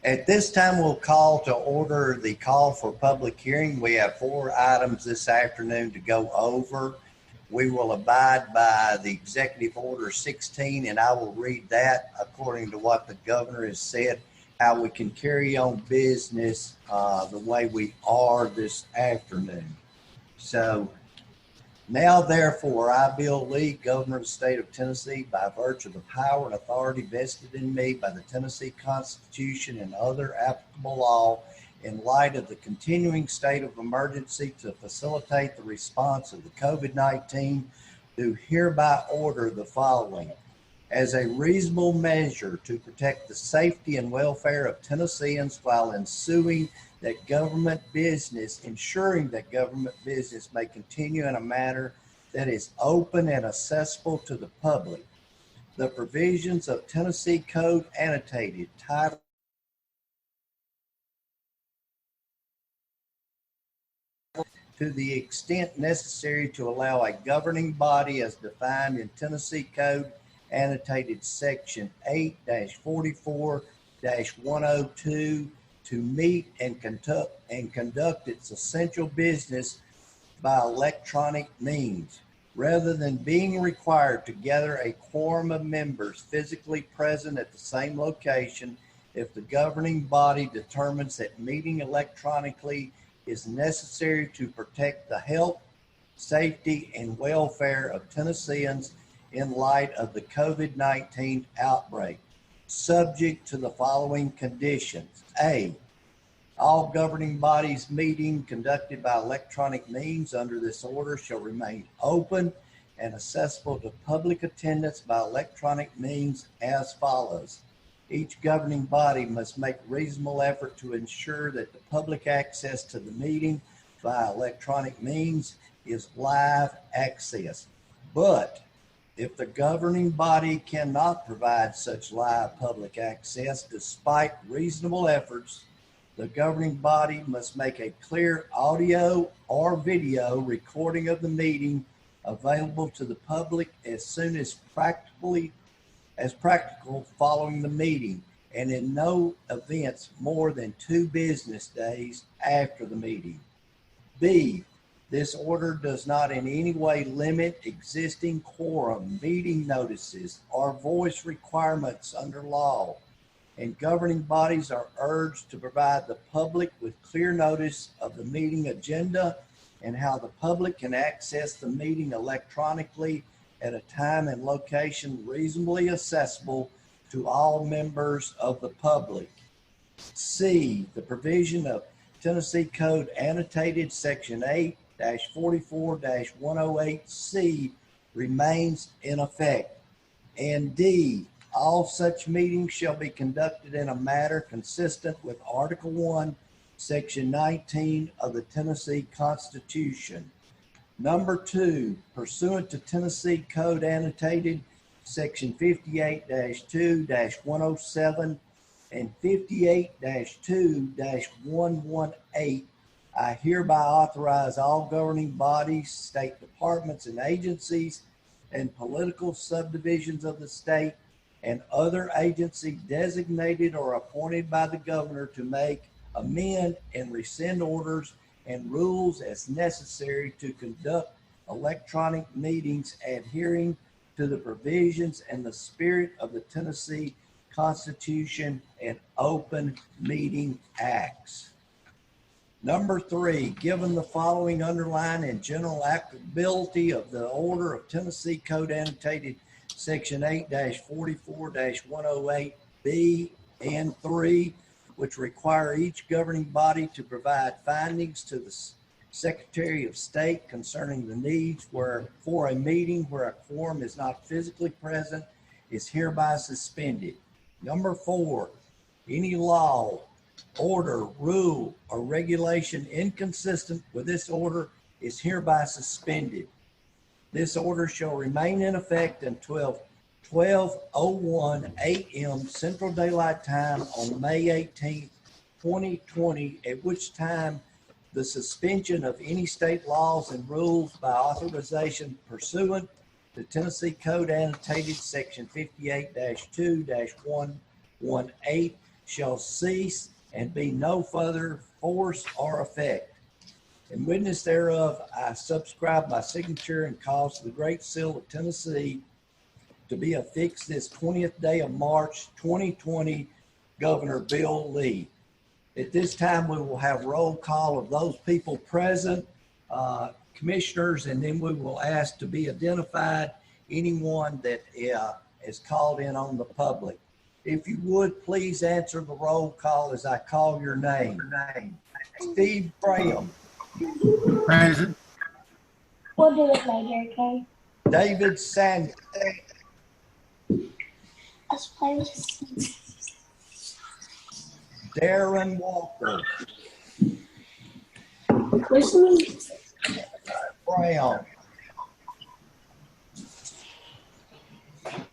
At this time, we'll call to order the call for public hearing. We have 4 items this afternoon to go over. We will abide by the Executive Order 16, and I will read that according to what the governor has said, how we can carry on business the way we are this afternoon. So, now, therefore, I, Bill Lee, Governor of the State of Tennessee, by virtue of the power and authority vested in me by the Tennessee Constitution and other applicable law, in light of the continuing state of emergency to facilitate the response of the COVID-19, do hereby order the following. As a reasonable measure to protect the safety and welfare of Tennesseans while ensuring that government business, ensuring that government business may continue in a manner that is open and accessible to the public. The provisions of Tennessee Code Annotated, Title to the extent necessary to allow a governing body as defined in Tennessee Code Annotated Section 8-44-102 to meet and conduct its essential business by electronic means, rather than being required to gather a quorum of members physically present at the same location. If the governing body determines that meeting electronically is necessary to protect the health, safety, and welfare of Tennesseans in light of the COVID-19 outbreak, subject to the following conditions. A, all governing bodies meeting conducted by electronic means under this order shall remain open and accessible to public attendance by electronic means as follows. Each governing body must make reasonable effort to ensure that the public access to the meeting via electronic means is live access. But if the governing body cannot provide such live public access despite reasonable efforts, the governing body must make a clear audio or video recording of the meeting available to the public as soon as practical following the meeting, and in no events more than 2 business days after the meeting. B, this order does not in any way limit existing quorum, meeting notices, or voice requirements under law, and governing bodies are urged to provide the public with clear notice of the meeting agenda and how the public can access the meeting electronically at a time and location reasonably accessible to all members of the public. C, the provision of Tennessee Code Annotated Section 8-44-108C remains in effect. And D, all such meetings shall be conducted in a manner consistent with Article 1, Section 19 of the Tennessee Constitution. Number 2, pursuant to Tennessee Code Annotated Section 58-2-107 and 58-2-118, I hereby authorize all governing bodies, state departments and agencies, and political subdivisions of the state and other agencies designated or appointed by the governor to make, amend, and rescind orders and rules as necessary to conduct electronic meetings adhering to the provisions and the spirit of the Tennessee Constitution and Open Meeting Acts. Number 3, given the following underlying and general applicability of the order of Tennessee Code Annotated Section 8-44-108B and 3, which require each governing body to provide findings to the Secretary of State concerning the needs for a meeting where a quorum is not physically present, is hereby suspended. Number 4, any law, order, rule, or regulation inconsistent with this order is hereby suspended. This order shall remain in effect until 12:01 a.m. Central Daylight Time on May 18, 2020, at which time the suspension of any state laws and rules by authorization pursuant to Tennessee Code Annotated Section 58-2-118 shall cease and be no further force or effect. In witness thereof, I subscribe my signature and cause the Great Seal of Tennessee to be affixed this 20th day of March 2020, Governor Bill Lee. At this time, we will have roll call of those people present, commissioners, and then we will ask to be identified anyone that is called in on the public. If you would, please answer the roll call as I call your name. Steve Graham. Present. We'll do it later, okay? David Sanders. Let's play with this. Darren Walker. Listen. Brown.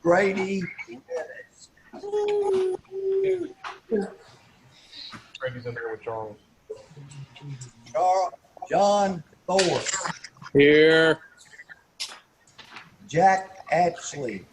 Grady Dennis. Brady's in there with Charles. John Thorpe. Here. Jack Ashley.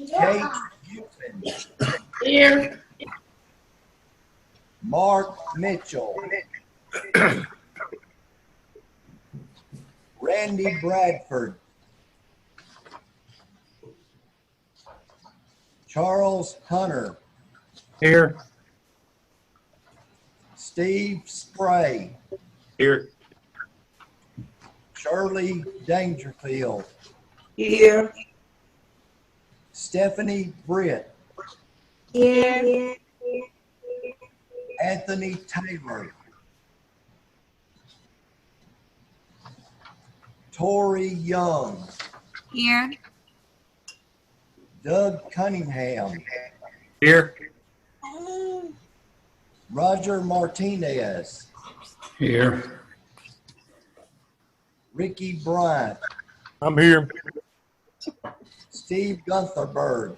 Kate Hewman. Here. Mark Mitchell. Randy Bradford. Charles Hunter. Here. Steve Spray. Here. Shirley Dangerfield. Here. Stephanie Britt. Here. Anthony Taylor. Tori Young. Here. Doug Cunningham. Here. Roger Martinez. Here. Ricky Bryant. I'm here. Steve Guntherberg.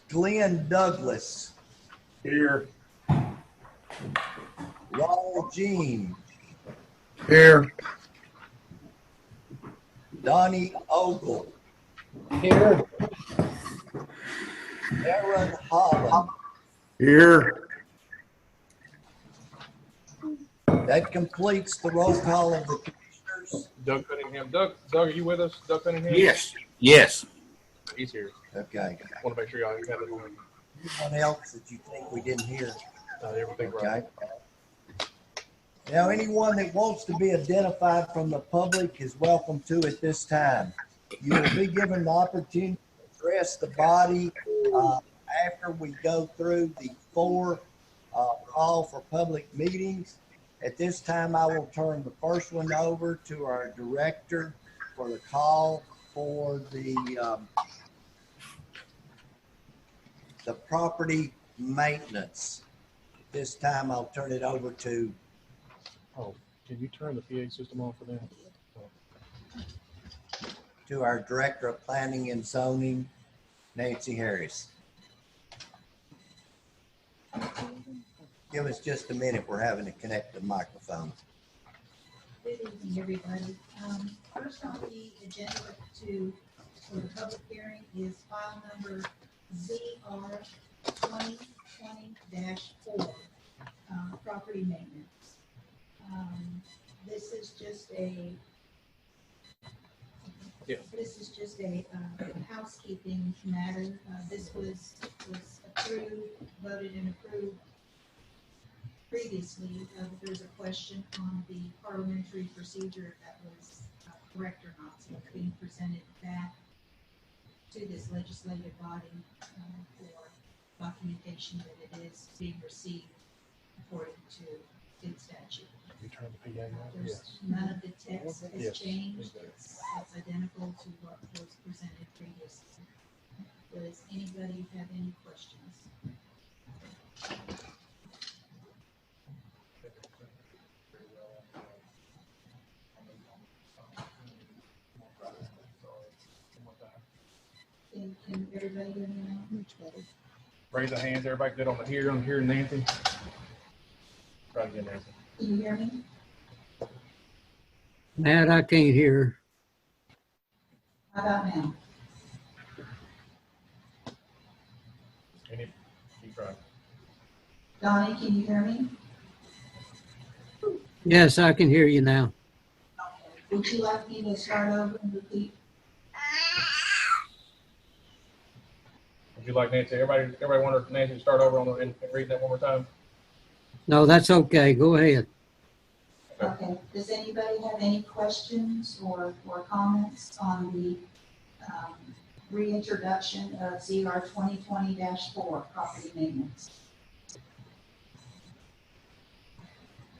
Glenn Douglas. Here. Ronald Jean. Here. Donnie Ogle. Here. Aaron Holland. Here. That completes the roll call of the commissioners. Doug Cunningham. Doug, are you with us? Doug Cunningham? Yes. Yes. He's here. Okay. Want to make sure y'all have it on. Anyone else that you think we didn't hear? Everything right. Okay. Now, anyone that wants to be identified from the public is welcome to at this time. You will be given the opportunity to address the body after we go through the four call for public meetings. At this time, I will turn the first one over to our director for the call for the property maintenance. At this time, I'll turn it over to Oh, can you turn the PA system on for that? our Director of Planning and Zoning, Nancy Harris. Give us just a minute. We're having to connect the microphone. Good evening, everybody. First on the agenda for the public hearing is file number ZR 2020-4, property maintenance. This is just a housekeeping matter. This was approved, voted and approved previously. There's a question on the parliamentary procedure if that was correct or not. So it's being presented back to this legislative body for documentation that it is being received according to state statute. You turn the PA on? There's Yes. none of the text has Yes. changed. It's identical to what was presented previously. Does anybody have any questions? Can everybody hear me now? Much better. Raise the hands. Everybody good on the here, Nancy? Try again, Nancy. Can you hear me? Matt, I can't hear. How about now? Keep trying. Donnie, can you hear me? Yes, I can hear you now. Would you like me to start over and repeat? Would you like Nancy? Everybody wanted Nancy to start over on and read that one more time? No, that's okay. Go ahead. Okay, does anybody have any questions or comments on the reintroduction of ZR 2020-4, property maintenance?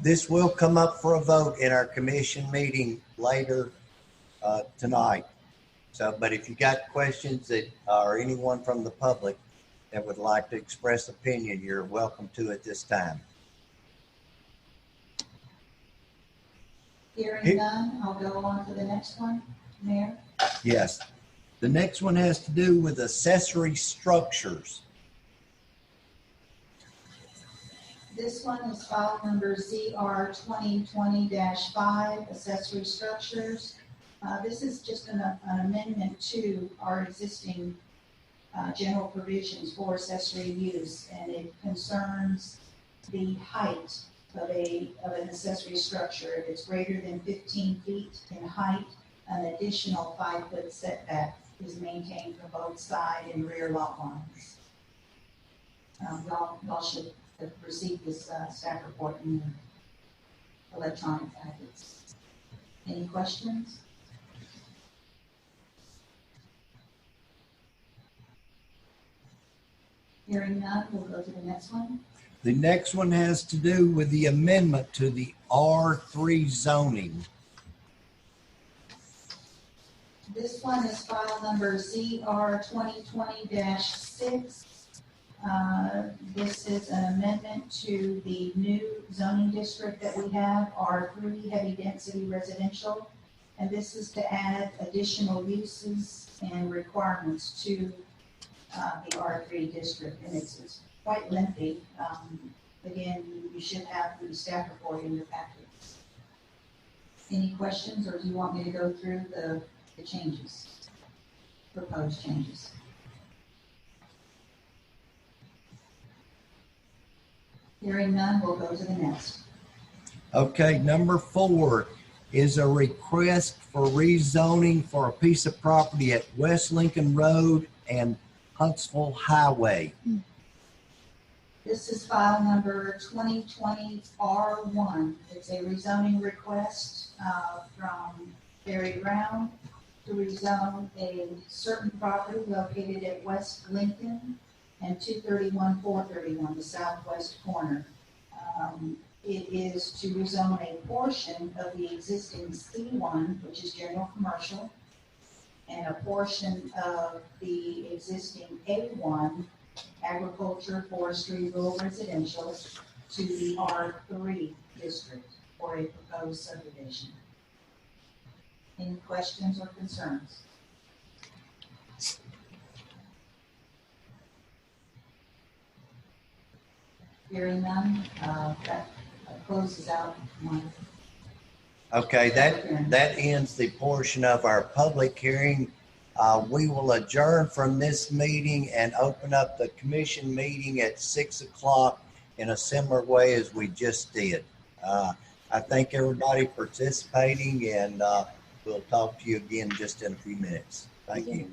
This will come up for a vote in our commission meeting later tonight. So, but if you got questions that, or anyone from the public that would like to express opinion, you're welcome to at this time. Hearing none, I'll go on to the next one. Mayor? Yes. The next one has to do with accessory structures. This one is file number ZR 2020-5, accessory structures. This is just an amendment to our existing general provisions for accessory use, and it concerns the height of an accessory structure. If it's greater than 15 feet in height, an additional 5-foot setback is maintained for both side and rear lot lines. Y'all should have received this staff report in your electronic packets. Any questions? Hearing none, we'll go to the next one. The next one has to do with the amendment to the R3 zoning. This one is file number ZR 2020-6. This is an amendment to the new zoning district that we have, R3 heavy density residential. And this is to add additional uses and requirements to the R3 district. And it's quite lengthy. Again, you should have the staff report in your packets. Any questions, or do you want me to go through the changes, proposed changes? Hearing none, we'll go to the next. Okay, number 4 is a request for rezoning for a piece of property at West Lincoln Road and Huntsville Highway. This is file number 2020 R1. It's a rezoning request from Barry Brown to rezone a certain property located at West Lincoln and 231-431, the southwest corner. It is to rezone a portion of the existing C1, which is general commercial, and a portion of the existing A1, agriculture, forestry, rural residential, to the R3 district for a proposed subdivision. Any questions or concerns? Hearing none, that closes out one. Okay, that ends the portion of our public hearing. We will adjourn from this meeting and open up the commission meeting at 6 o'clock in a similar way as we just did. I thank everybody participating, and we'll talk to you again just in a few minutes. Thank you.